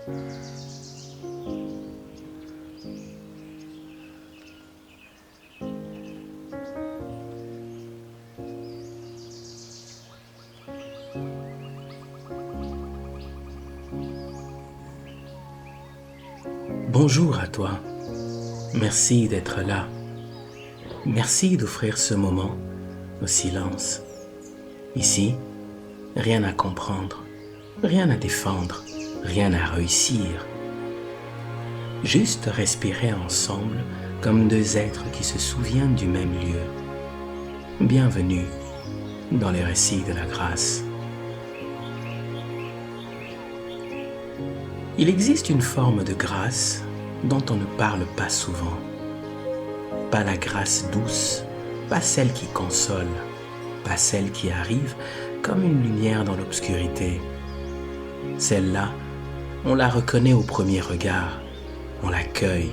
Bonjour à toi. Merci d'être là. Merci d'offrir ce moment au silence. Ici, rien à comprendre, rien à défendre, rien à réussir. Juste respirer ensemble comme deux êtres qui se souviennent du même lieu. Bienvenue dans les récits de la grâce. Il existe une forme de grâce dont on ne parle pas souvent. Pas la grâce douce, pas celle qui console, pas celle qui arrive comme une lumière dans l'obscurité. Celle-là, on la reconnaît au premier regard, on l'accueille,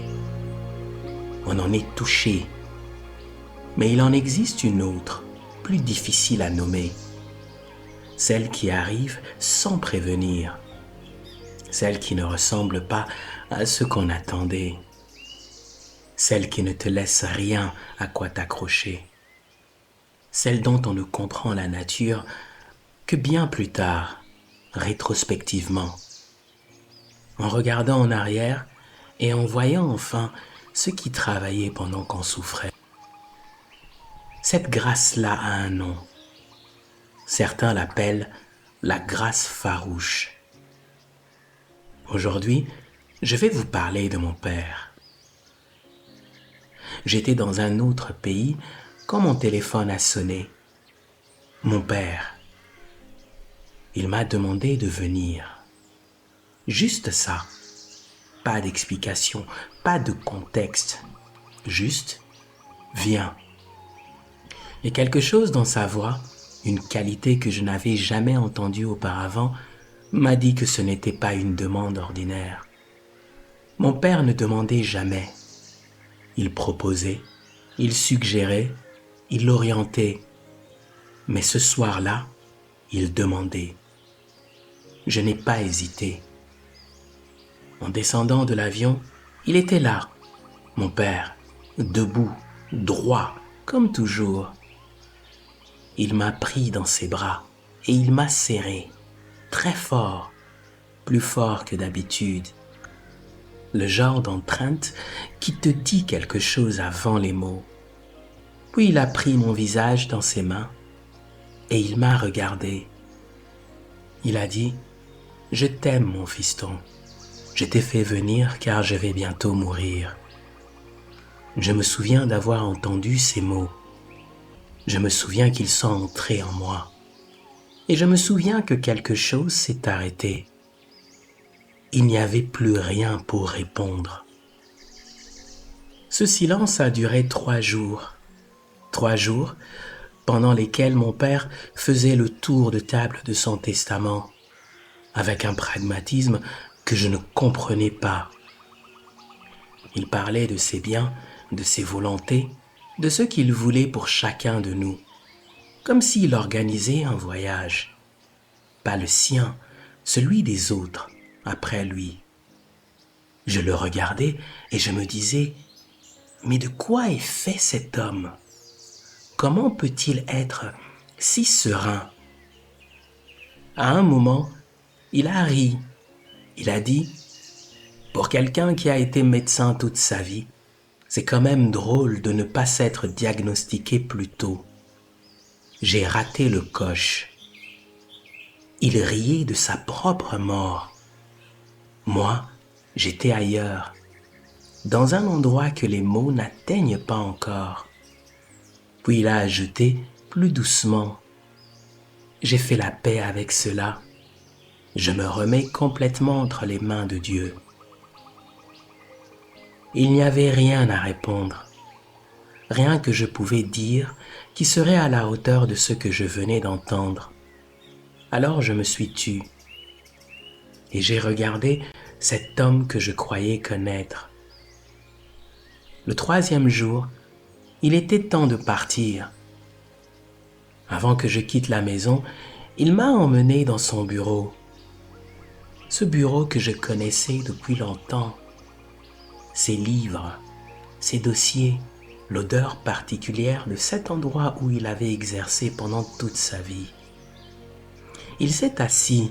on en est touché. Mais il en existe une autre, plus difficile à nommer. Celle qui arrive sans prévenir. Celle qui ne ressemble pas à ce qu'on attendait. Celle qui ne te laisse rien à quoi t'accrocher. Celle dont on ne comprend la nature que bien plus tard, rétrospectivement. En regardant en arrière et en voyant enfin ce qui travaillait pendant qu'on souffrait. Cette grâce-là a un nom. Certains l'appellent la grâce farouche. Aujourd'hui, je vais vous parler de mon père. J'étais dans un autre pays quand mon téléphone a sonné. Mon père. Il m'a demandé de venir. Juste ça. Pas d'explication, pas de contexte. Juste, viens. Et quelque chose dans sa voix, une qualité que je n'avais jamais entendue auparavant, m'a dit que ce n'était pas une demande ordinaire. Mon père ne demandait jamais. Il proposait, il suggérait, il orientait. Mais ce soir-là, il demandait. Je n'ai pas hésité. En descendant de l'avion, il était là, mon père, debout, droit, comme toujours. Il m'a pris dans ses bras et il m'a serré, très fort, plus fort que d'habitude. Le genre d'empreinte qui te dit quelque chose avant les mots. Puis il a pris mon visage dans ses mains et il m'a regardé. Il a dit « Je t'aime, mon fiston. Je t'ai fait venir car je vais bientôt mourir. » Je me souviens d'avoir entendu ces mots. Je me souviens qu'ils sont entrés en moi. Et je me souviens que quelque chose s'est arrêté. Il n'y avait plus rien pour répondre. Ce silence a duré 3 jours. 3 jours pendant lesquels mon père faisait le tour de table de son testament, avec un pragmatisme que je ne comprenais pas. Il parlait de ses biens, de ses volontés, de ce qu'il voulait pour chacun de nous, comme s'il organisait un voyage, pas le sien, celui des autres, après lui. Je le regardais et je me disais, mais de quoi est fait cet homme? Comment peut-il être si serein? À un moment, il a ri. Il a dit, pour quelqu'un qui a été médecin toute sa vie, c'est quand même drôle de ne pas s'être diagnostiqué plus tôt. J'ai raté le coche. Il riait de sa propre mort. Moi, j'étais ailleurs, dans un endroit que les mots n'atteignent pas encore. Puis il a ajouté plus doucement, « J'ai fait la paix avec cela. Je me remets complètement entre les mains de Dieu. » Il n'y avait rien à répondre, rien que je pouvais dire qui serait à la hauteur de ce que je venais d'entendre. Alors je me suis tu et j'ai regardé cet homme que je croyais connaître. Le 3e jour, il était temps de partir. Avant que je quitte la maison, il m'a emmené dans son bureau. ce bureau que je connaissais depuis longtemps, ces livres, ces dossiers, l'odeur particulière de cet endroit où il avait exercé pendant toute sa vie. Il s'est assis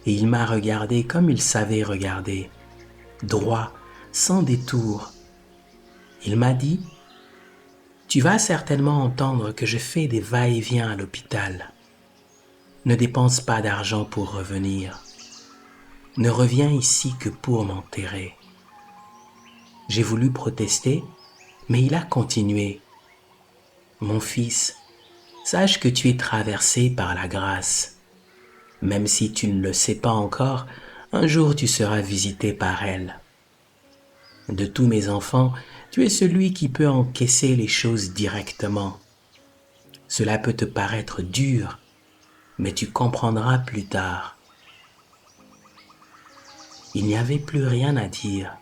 et il m'a regardé comme il savait regarder, droit, sans détour. Il m'a dit: « Tu vas certainement entendre que je fais des va-et-vient à l'hôpital. Ne dépense pas d'argent pour revenir. Ne reviens ici que pour m'enterrer. » J'ai voulu protester, mais il a continué. « Mon fils, sache que tu es traversé par la grâce. Même si tu ne le sais pas encore, un jour tu seras visité par elle. De tous mes enfants, tu es celui qui peut encaisser les choses directement. Cela peut te paraître dur, mais tu comprendras plus tard. » Il n'y avait plus rien à dire.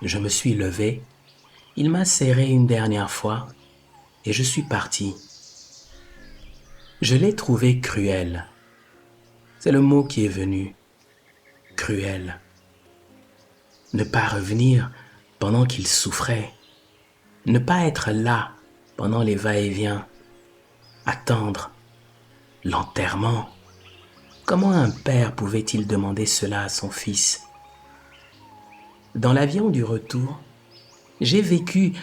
Je me suis levé, il m'a serré une dernière fois et je suis parti. Je l'ai trouvé cruel. C'est le mot qui est venu. Cruel. Ne pas revenir pendant qu'il souffrait. Ne pas être là pendant les va-et-vient. Attendre. L'enterrement. Comment un père pouvait-il demander cela à son fils? Dans l'avion du retour, j'ai vécu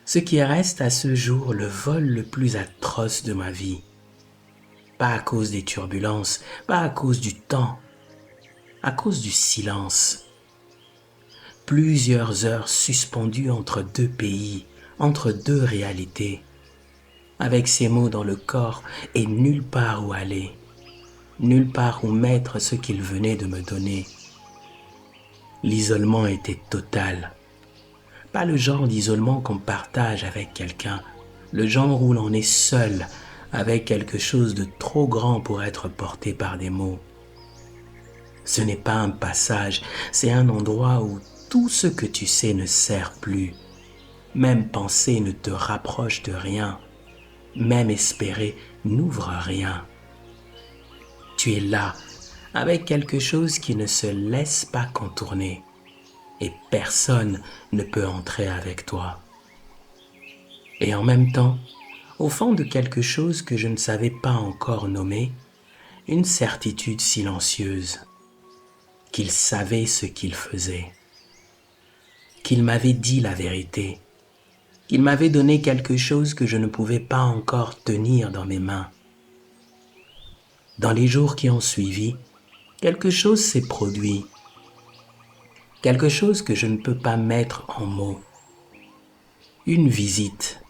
ce qui reste à ce jour le vol le plus atroce de ma vie. Pas à cause des turbulences, pas à cause du temps, à cause du silence. Plusieurs heures suspendues entre deux pays, entre deux réalités, avec ces mots dans le corps et nulle part où aller, nulle part où mettre ce qu'il venait de me donner. L'isolement était total. Pas le genre d'isolement qu'on partage avec quelqu'un, le genre où l'on est seul avec quelque chose de trop grand pour être porté par des mots. Ce n'est pas un passage, c'est un endroit où tout ce que tu sais ne sert plus. Même penser ne te rapproche de rien. Même espérer n'ouvre rien. Tu es là, avec quelque chose qui ne se laisse pas contourner. Et personne ne peut entrer avec toi. Et en même temps, au fond de quelque chose que je ne savais pas encore nommer, une certitude silencieuse, qu'il savait ce qu'il faisait, qu'il m'avait dit la vérité, qu'il m'avait donné quelque chose que je ne pouvais pas encore tenir dans mes mains. Dans les jours qui ont suivi, quelque chose s'est produit, quelque chose que je ne peux pas mettre en mots. Une visite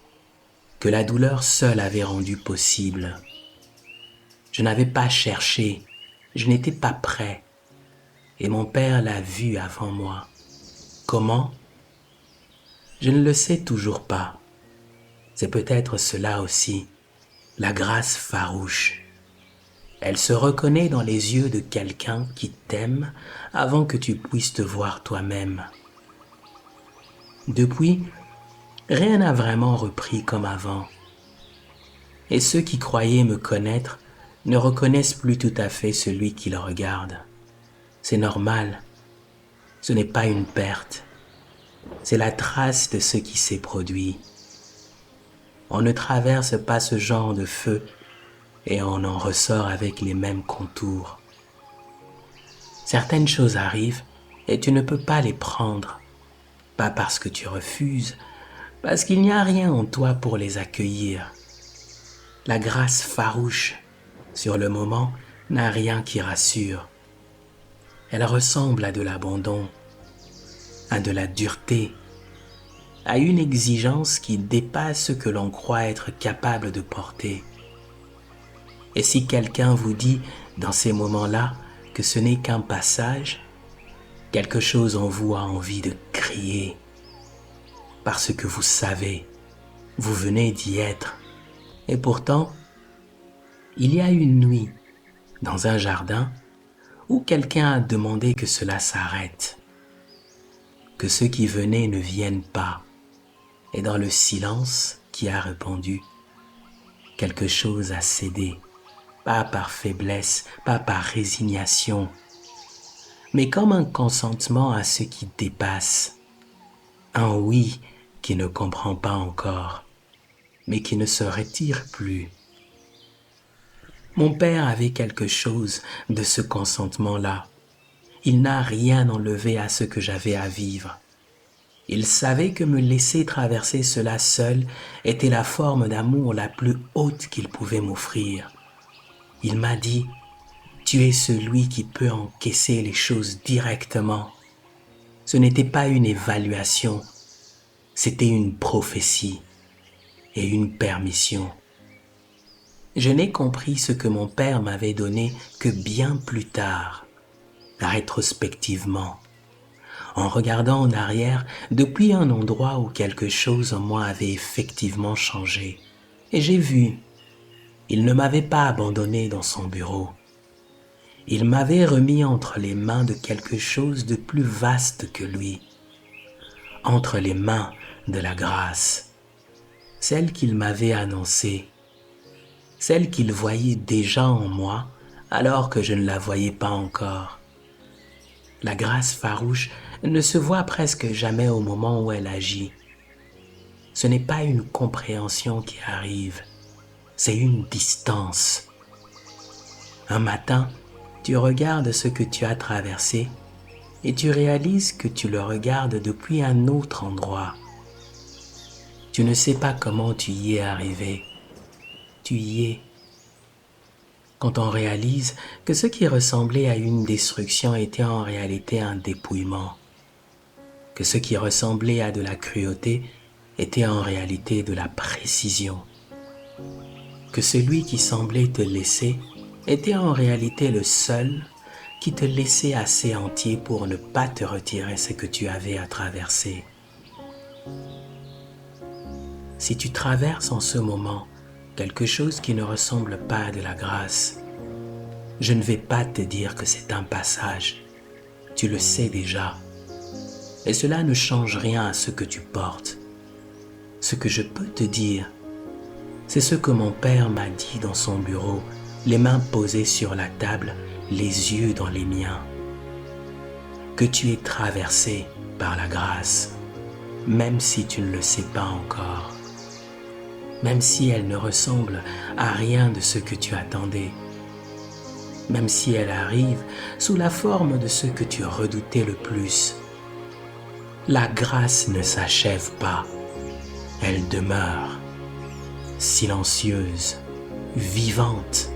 que la douleur seule avait rendue possible. Je n'avais pas cherché, je n'étais pas prêt, et mon père l'a vu avant moi. Comment? Je ne le sais toujours pas. C'est peut-être cela aussi, la grâce farouche. Elle se reconnaît dans les yeux de quelqu'un qui t'aime avant que tu puisses te voir toi-même. Depuis, rien n'a vraiment repris comme avant. Et ceux qui croyaient me connaître ne reconnaissent plus tout à fait celui qui le regarde. C'est normal. Ce n'est pas une perte. C'est la trace de ce qui s'est produit. On ne traverse pas ce genre de feu et on en ressort avec les mêmes contours. Certaines choses arrivent et tu ne peux pas les prendre. Pas parce que tu refuses, parce qu'il n'y a rien en toi pour les accueillir. La grâce farouche, sur le moment, n'a rien qui rassure. Elle ressemble à de l'abandon, à de la dureté, à une exigence qui dépasse ce que l'on croit être capable de porter. Et si quelqu'un vous dit dans ces moments-là que ce n'est qu'un passage, quelque chose en vous a envie de crier, parce que vous savez, vous venez d'y être. Et pourtant, il y a une nuit, dans un jardin, où quelqu'un a demandé que cela s'arrête, que ceux qui venaient ne viennent pas, et dans le silence qui a répondu, quelque chose a cédé, pas par faiblesse, pas par résignation, mais comme un consentement à ce qui dépasse, un oui qui ne comprend pas encore, mais qui ne se retire plus. Mon père avait quelque chose de ce consentement-là. Il n'a rien enlevé à ce que j'avais à vivre. Il savait que me laisser traverser cela seul était la forme d'amour la plus haute qu'il pouvait m'offrir. Il m'a dit, tu es celui qui peut encaisser les choses directement. Ce n'était pas une évaluation, c'était une prophétie et une permission. Je n'ai compris ce que mon père m'avait donné que bien plus tard, rétrospectivement, en regardant en arrière depuis un endroit où quelque chose en moi avait effectivement changé. Et j'ai vu, il ne m'avait pas abandonné dans son bureau. Il m'avait remis entre les mains de quelque chose de plus vaste que lui, entre les mains de la grâce, celle qu'il m'avait annoncée, celle qu'il voyait déjà en moi alors que je ne la voyais pas encore. La grâce farouche ne se voit presque jamais au moment où elle agit. Ce n'est pas une compréhension qui arrive, c'est une distance. Un matin, tu regardes ce que tu as traversé et tu réalises que tu le regardes depuis un autre endroit. Tu ne sais pas comment tu y es arrivé. Tu y es. Quand on réalise que ce qui ressemblait à une destruction était en réalité un dépouillement, que ce qui ressemblait à de la cruauté était en réalité de la précision, que celui qui semblait te laisser était en réalité le seul qui te laissait assez entier pour ne pas te retirer ce que tu avais à traverser. Si tu traverses en ce moment quelque chose qui ne ressemble pas à de la grâce, je ne vais pas te dire que c'est un passage. Tu le sais déjà. Et cela ne change rien à ce que tu portes. Ce que je peux te dire, c'est ce que mon père m'a dit dans son bureau, les mains posées sur la table, les yeux dans les miens. Que tu es traversé par la grâce, même si tu ne le sais pas encore. Même si elle ne ressemble à rien de ce que tu attendais. Même si elle arrive sous la forme de ce que tu redoutais le plus. La grâce ne s'achève pas. Elle demeure, silencieuse, vivante,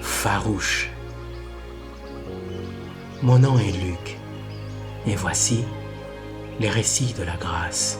farouche. Mon nom est Luc, et voici les récits de la grâce.